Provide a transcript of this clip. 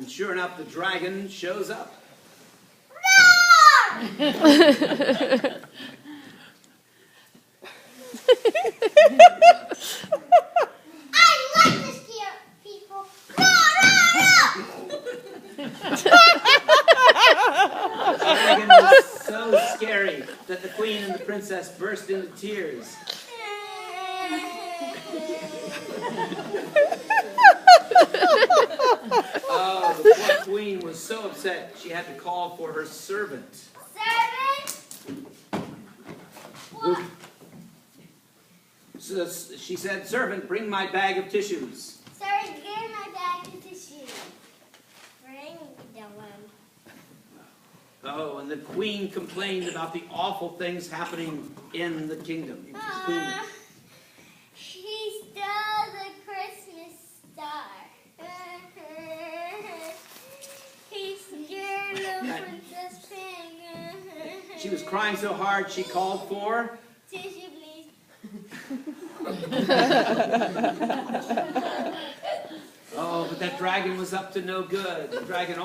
And sure enough, the dragon shows up. The dragon was so scary that the queen and the princess burst into tears. Oh, the poor queen was so upset she had to call for her servant. Servant? What? So she said, "Servant, bring my bag of tissues." Servant, give my bag of tissue. Bring the one. Oh, and the queen complained about the awful things happening in the kingdom. Queen. He stole the Christmas star. He scared the Princess Pig. She was crying so hard she called for Tissue, please. Oh, but that dragon was up to no good. The dragon